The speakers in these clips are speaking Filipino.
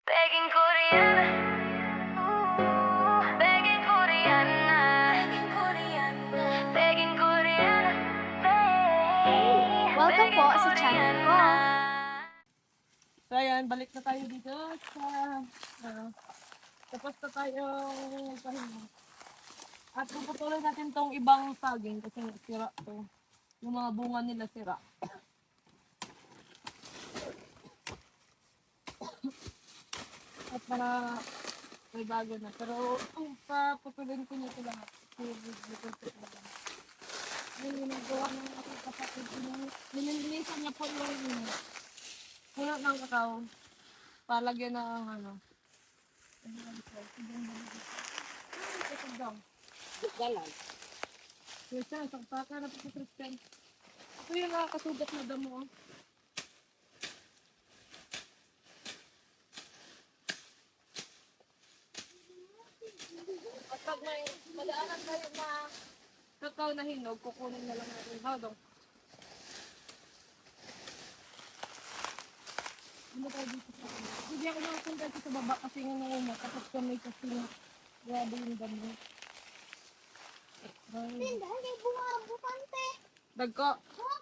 Begging Korean, begging Korean, begging Korean, Welcome po sa channel ko. So ayan, balik na tayo dito sa tapos na tayo pahinga. At puputuloy natin tong ibang saging kasi sira to. Yung mga bunga nila sira. At para may bago na. Pero paputulin ko nito lahat. Yung ginagawa ng aking kapatid. Nililisan niya po yung puno ng kakao. Palagyan ng ano. Ito daw. Galan. Yes, sir. Sakpaka na po sa Christian. Ito yung nakakasugat na damo. Oh. At pag may madaanan kayo na kakao na hinog, kukunin na lang natin. Hadong. Ano tayo dito sa ano? Hindi ako nakapunta sa baba kasi nga nauna. Tapos kami kasi grabe yung damo. Tinda, hindi bunga ang bukante. Dagko.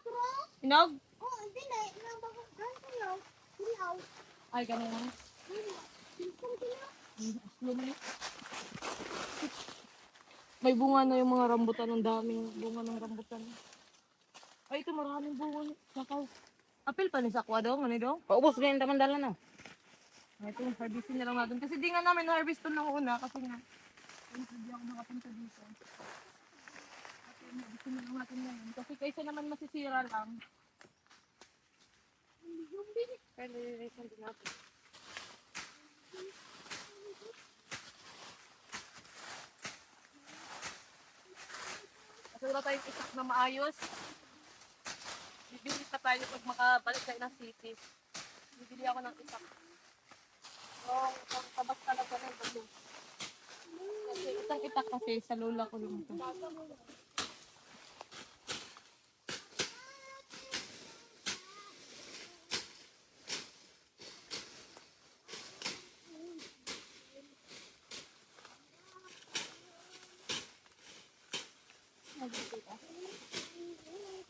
Bro? Hinog? Oh, hindi na. Nabagagkan ko yun. Hilaw. Ay, ganun lang. Silpong hilaw. May bunga na yung mga rambutan. Ang daming bunga ng rambutan. Ay, ito maraming bunga. Sakaw. Apil pa ni Sakwa daw. Ano daw? Paubos na yung tamandala na. Ay, ito yung harvestin na lang natin. Kasi di nga namin na-harvest ito ng una. Kasi nga, hindi ako nakapunta dito. Kasi harvestin na lang natin ngayon. Kasi kaysa naman masisira lang. Kaya nililisan din natin. Kasi wala tayong isak na maayos. Bibili pa tayo pag makabalik tayo ng city. Bibili ako ng isak. Yung tabas talaga ng bago. Kasi isang itak kasi sa lola ko yung ito.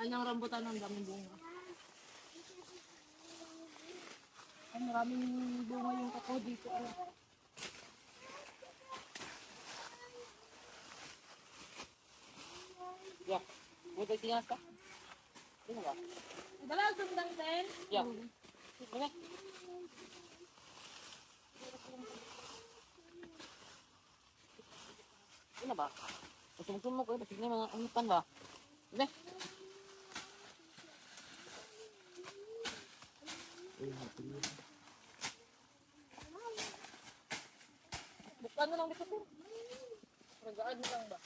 Anyang rambutan ng daming bunga. Ay, maraming bunga yung kakao dito. Ya. May tayo tinas ka? Ano ba? Dala, sundang din. Ya. Ano? Ano ba? Masumsum ko. Basig na yung mga umutan ba? Ano? Buksan mo lang dito, sir. Ragaan mo lang ba?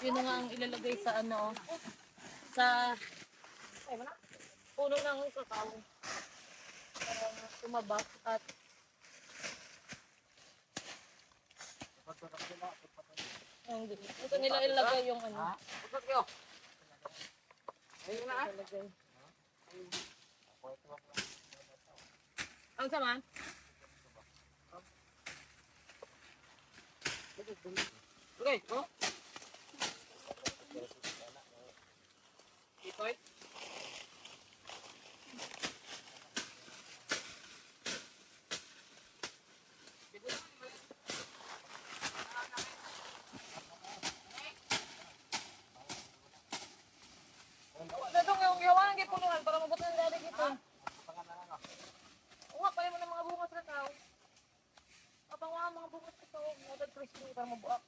Yun na nga ang ilalagay sa ano, sa puno ng kakao. Para tumabak at hindi. Ito nila ilagay yung ano. Pusot kayo. Ayun na ah. Ilagay. Ang sama? Okay. Oh. Itoy? Dadong yung yawan ang punuan para mabuto ng dali ito. Uwa pa mo ng mga bungas na tao. Kapag nga mga bungas ito, mudad crispy para mabuak.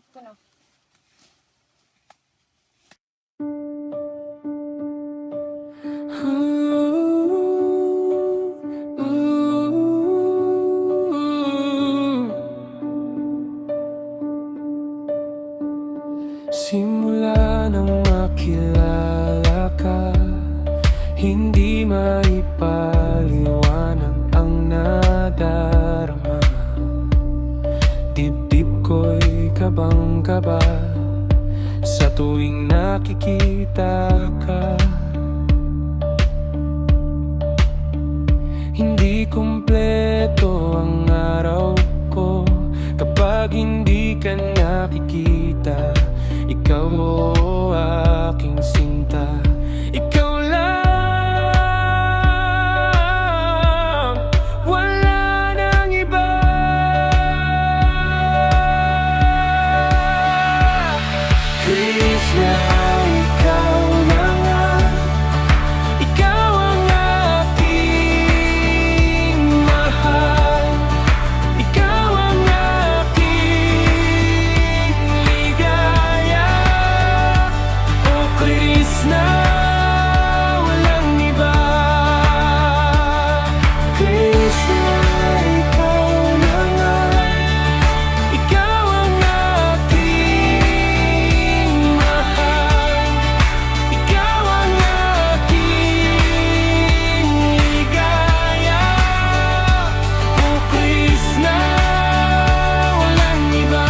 Ito na. Simula nang makilala ka, hindi maipaliwanag ang nadarama. Dibdib ko'y kabang-kaba sa tuwing nakikita ka. Hindi kumpleto ang araw ko kapag hindi ka nakikita. Ikaw o aking sinta, ikaw lang, wala nang iba. Krishna, ikaw na nga, ikaw ang aking mahal, ikaw ang aking ligaya. O Krishna, walang iba. Krishna, ikaw na nga, ikaw ang aking mahal, ikaw ang aking ligaya. O Krishna, walang iba.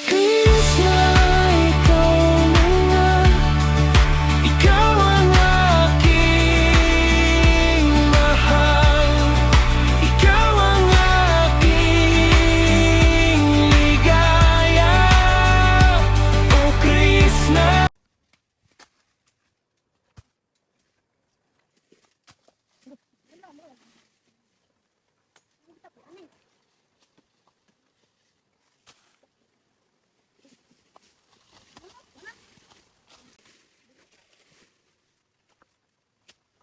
Krishna, ikaw na nga, ikaw ang aking mahal, ikaw ang aking ligaya. O Krishna.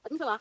Ano sa ba?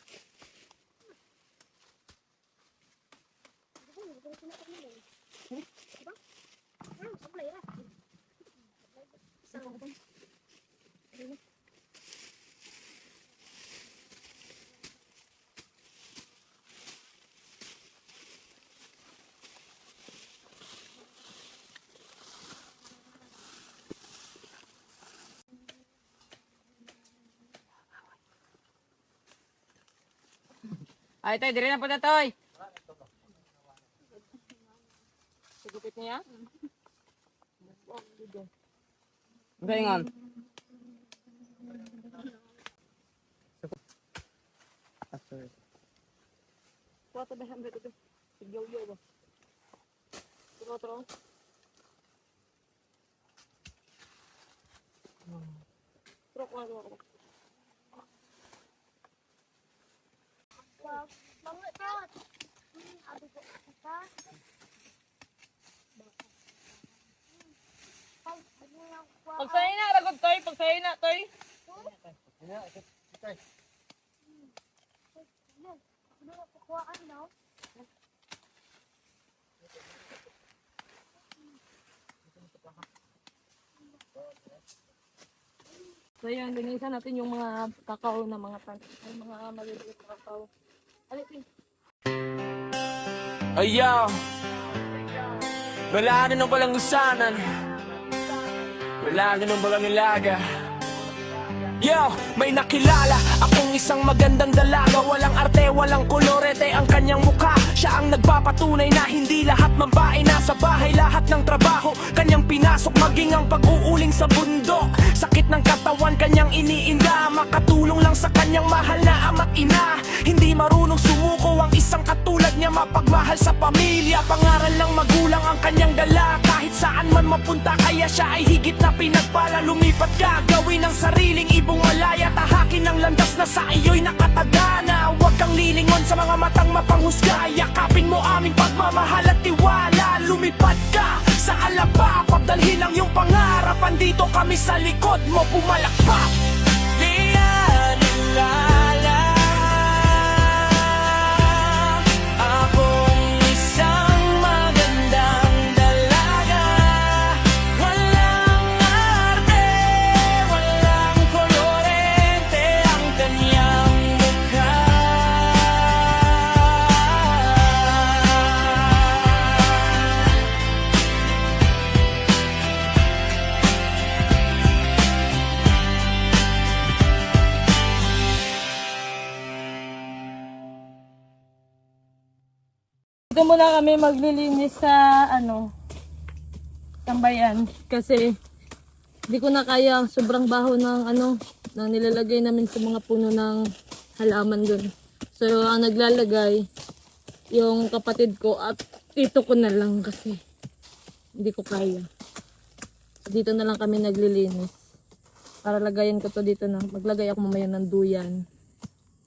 Ay, tay, dire na po na, tay. Sigupit niya? Galingan. Kuwata ba hambre ito? Sigyaw-yaw ba? Turo-turo. Turo-turo. Mga tot. Abi ko ka. Pagsayin na, ragot toy. Pagsayin na, toy. So yun, linisan natin yung mga kakao na mga mga maliliit na kakao. Alipin. Ayaw, wala na nang walang usanan, wala na nang walang ilaga. Yo, may nakilala akong isang magandang dalaga. Walang arte, walang kolorete ang kanyang mukha. Siya ang nagpapatunay na hindi lahat mambae nasa bahay. Lahat ng trabaho kanyang pinasok, maging ang pag-uuling sa bundok. Sakit ng katawan kanyang iniinda, makatulong lang sa kanyang mahal na ama't ina. Hindi marunong sumuko ang isang katulad niya, mapagmahal sa pamilya. Pangaral ng magulang ang kanyang dala, kahit saan man mapunta. Kaya siya ay higit na pinagpala. Lumipat ka, gawin ang sariling ibon malaya, tahakin ang landas na sa iyo'y nakatagana. Huwag kang lilingon sa mga matang mapanghusga. Yakapin mo aming pagmamahal at tiwala. Lumipad ka sa alaba, pagdalhin ang iyong pangarap. Andito kami sa likod mo, pumalakpak. Di yan ilala. Dito muna kami maglilinis sa tambayan kasi hindi ko na kaya sobrang baho ng na nilalagay namin sa mga puno ng halaman dun. So ang naglalagay yung kapatid ko at tito ko na lang kasi hindi ko kaya. So, dito na lang kami naglilinis. Para lagayan ko to dito na. Maglagay ako mamaya ng duyan.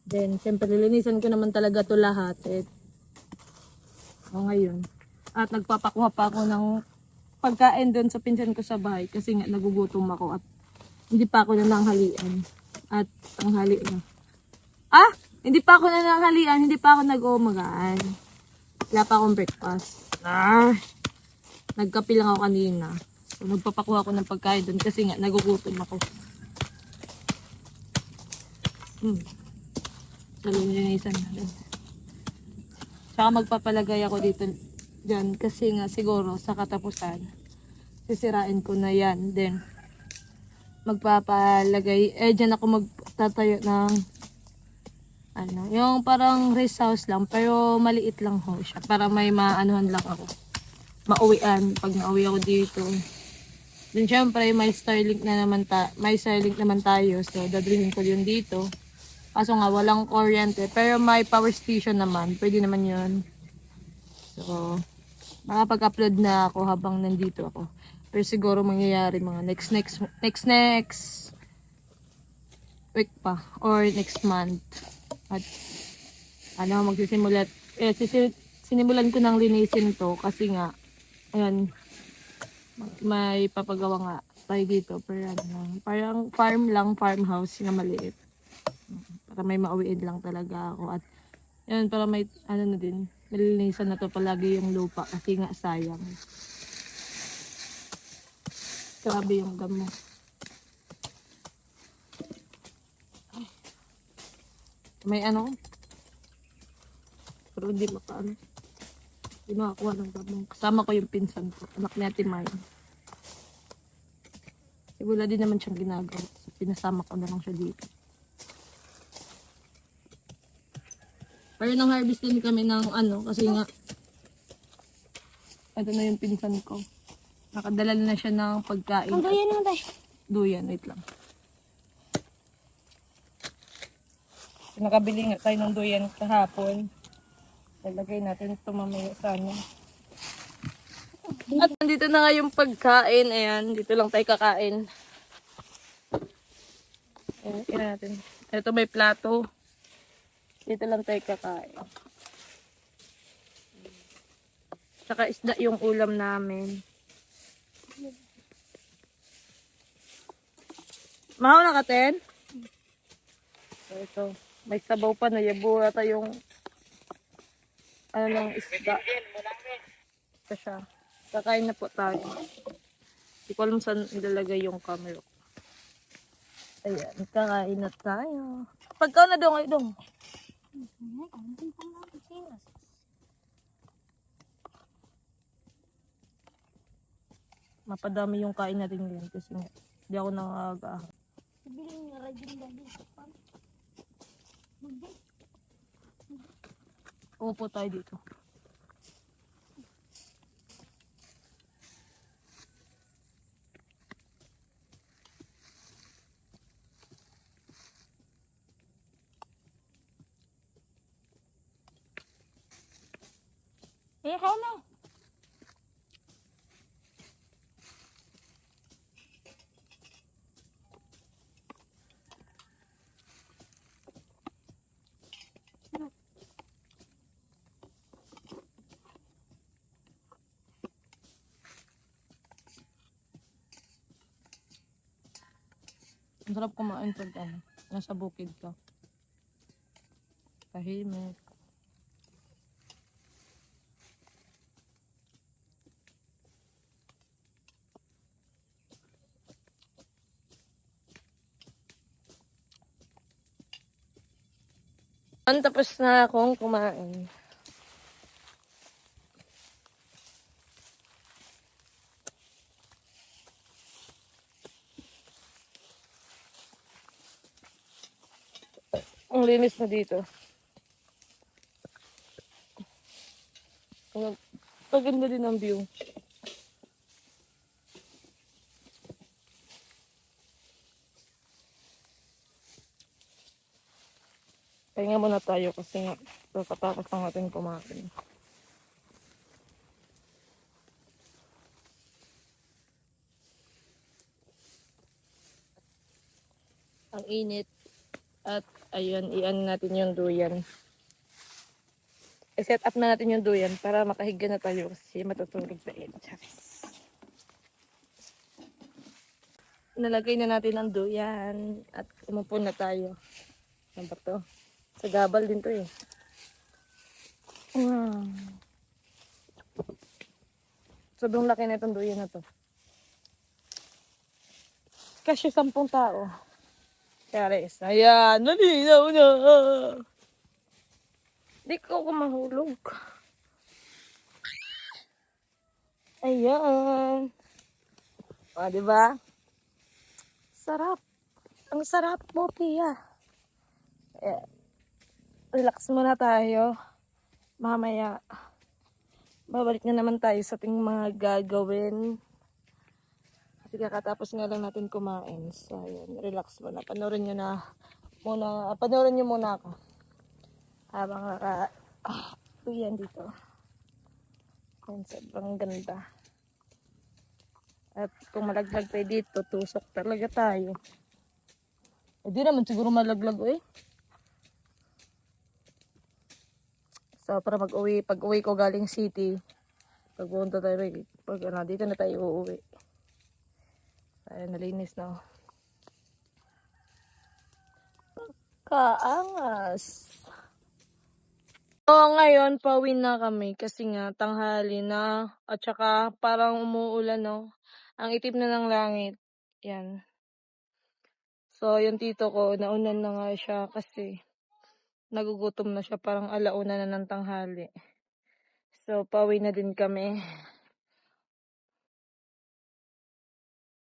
Then syempre lilinisan ko naman talaga to lahat. Ngayon. At nagpapakuha pa ako ng pagkain doon sa pinsan ko sa bahay kasi nga nagugutom ako at hindi pa ako nananghalian. At tanghali na. Hindi pa ako nananghalian, hindi pa ako nag-uumagaan. Wala pa akong breakfast. Nagkape lang ako kanina. So, nagpapakuha ako ng pagkain doon kasi nga nagugutom ako. So, linisan na rin. Saka magpapalagay ako dito dyan kasi nga siguro sa katapusan sisirain ko na yan. Then magpapalagay, dyan ako magtatayo ng yung parang rest house lang pero maliit lang ho siya para may maanuhan lang ako. Mauwian pag nauwi ako dito. Then syempre may Starlink naman tayo so dadalhin ko yun dito. Kaso nga, walang kuryente. Pero may power station naman. Pwede naman yun. So, makapag-upload na ako habang nandito ako. Pero siguro mangyayari mga next week pa. Or next month. At, magsisimulat. Sinimulan ko ng linisin to. Kasi nga, ayan, may papagawa nga tayo dito. Pero parang farmhouse na maliit. Para may mauwiin lang talaga ako at yun para may na din nilinisan na to palagi yung lupa kasi nga sayang. Grabe yung damo. May pero hindi hindi makakuha ng damo. Kasama ko yung pinsan ko, anak ni Ate May. Wala din naman siyang ginagawa so, pinasama ko na lang siya dito. Pero nang harvest din kami ng kasi nga ito na yung pinsan ko. Nakadala na siya ng pagkain. Ang duyan naman tayo. Duyan, wait lang. Nakabili nga tayo ng duyan kahapon. Lalagay natin ito mamaya sa At nandito na nga yung pagkain. Ayan, dito lang tayo kakain. Ayan, kaya natin. Ito may plato. Dito lang tayo kakain. Tsaka isda yung ulam namin. Mahaw na ka, Ten? So, ito. May sabaw pa na yabura tayong ng isda. Ito siya. Kakain na po tayo. Hindi ko alam saan ilalagay yung camera. Ayan. Kakain na tayo. Pagkaw na dong, ay dong. Mapadami yung kain natin ngayon kasi hindi ako nakakaahan. Upo tayo dito. Kaya na. Ang sarap kumain pag nasa bukid ka. Tahimik. Tapos na akong kumain. Ang linis na dito. Paganda din ang view. Pahinga muna tayo kasi nga kakatapos lang natin kumain. Ang init. At ayun, i-ano natin yung duyan. I-set up na natin yung duyan para makahiga na tayo kasi matutulog na yun. Charis. Nalagay na natin ang duyan at umupo na tayo. Ano ba to? Sa gabal din to eh. Sobrang laki na itong duyan na to. Kasi 10 tao. Charis. Ayan, nalinaw na. Di ko mahulog. Ayan. O, diba? Sarap. Ang sarap mo, Pia. Relax muna tayo. Mamaya, babalik na naman tayo sa ating mga gagawin. Kasi kakatapos nga lang natin kumain. So, ayan. Relax muna. Panoorin nyo muna ako. Habang yan dito. Yan, sobrang ganda. At kung malaglag tayo dito, tusok talaga tayo. Hindi naman siguro malaglag eh. So, para pag uwi ko galing city, pag pumunta tayo, dito na tayo uuwi. Ay, nalinis na. Kaangas. So, ngayon, pauwi na kami kasi nga, tanghali na. At saka, parang umuulan, no? Ang itim na ng langit. Yan. So, yung tito ko, naunan na nga siya kasi nagugutom na siya. Parang alauna na ng tanghali. So, pauwi na din kami.